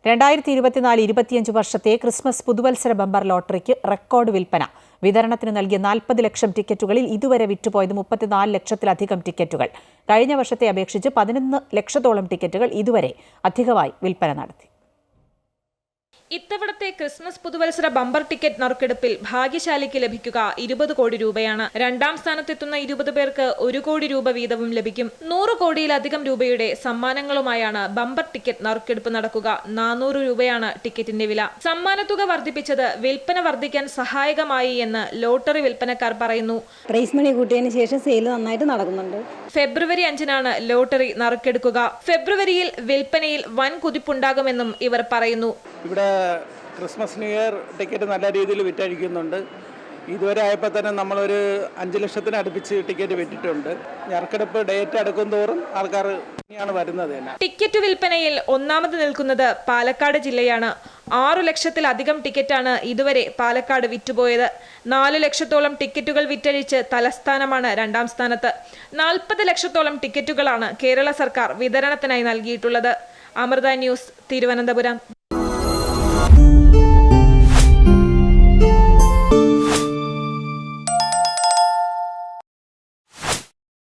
2024-25 വർഷത്തെ ക്രിസ്മസ് പുതുവത്സര bumper ലോട്ടറിക്ക് record വിൽപ്പന. വിതരണത്തിന് നൽകിയ 40 ലക്ഷം ടിക്കറ്റുകളിൽ ഇതുവരെ വിറ്റുപോയത് 34 ലക്ഷത്തിലധികം ടിക്കറ്റുകൾ. കഴിഞ്ഞ വർഷത്തെ അപേക്ഷിച്ച് 11 ലക്ഷത്തോളം ടിക്കറ്റുകൾ ഇതുവരെ അധികമായി വിൽപ്പന നടത്തി. ഇത്തവണത്തെ ക്രിസ്മസ് പുതുവത്സര ബമ്പർ ടിക്കറ്റ് നറുക്കെടുപ്പിൽ ഭാഗ്യശാലിക്ക് ലഭിക്കുക 20 കോടി രൂപയാണ്. രണ്ടാം സ്ഥാനത്തെത്തുന്ന 20 പേർക്ക് 1 കോടി രൂപ വീതവും ലഭിക്കും. 100 കോടിയിലധികം രൂപയുടെ സമ്മാനങ്ങളുമായാണ് ബമ്പർ ടിക്കറ്റ് നറുക്കെടുപ്പ് നടക്കുക. 400 രൂപയാണ് ടിക്കറ്റിന്റെ വില. സമ്മാനത്തുക വർദ്ധിപ്പിച്ചത് വിൽപ്പന വർദ്ധിക്കാൻ സഹായകമായി എന്ന് ലോട്ടറി വിൽപ്പനക്കാർ പറയുന്നു. പ്രൈസ് മണി കൂട്ടിയതിനു ശേഷം സെയിൽ നന്നായിട്ട് നടക്കുന്നുണ്ട്. ഫെബ്രുവരി 5-നാണ് ലോട്ടറി നറുക്കെടുക്കുക. ഫെബ്രുവരിയിൽ വിൽപ്പനയിൽ വൻ കുതിപ്പുണ്ടാകുമെന്നും ഇവർ പറയുന്നു. ഇവിടെ ക്രിസ്മസ് ന്യൂ ഇയർ ടിക്കറ്റ് നല്ല രീതിയിൽ വിറ്റഴിക്കുന്നുണ്ട്. ഇതുവരെ ആയപ്പോൾ തന്നെ നമ്മളൊരു 5 ലക്ഷത്തിന് അടുപ്പിച്ച് ടിക്കറ്റ് വിറ്റിട്ടുണ്ട്. നറുക്കെടുപ്പ് ഡേറ്റ് അടുക്കും തോറും ആൾക്കാർ ഇനിയാണ് വരുന്നത് തന്നെ. ടിക്കറ്റ് വിൽപ്പനയിൽ ഒന്നാമത് നിൽക്കുന്നത് പാലക്കാട് ജില്ലയാണ്. 6 ലക്ഷത്തിലധികം ടിക്കറ്റാണ് ഇതുവരെ പാലക്കാട് വിറ്റുപോയത്. 4 ലക്ഷത്തോളം ടിക്കറ്റുകൾ വിറ്റഴിച്ച് തലസ്ഥാനമാണ് രണ്ടാം സ്ഥാനത്ത്. 40 ലക്ഷത്തോളം ടിക്കറ്റുകളാണ് കേരള സർക്കാർ വിതരണത്തിനായി നൽകിയിട്ടുള്ളത്. അമൃത ന്യൂസ്, തിരുവനന്തപുരം.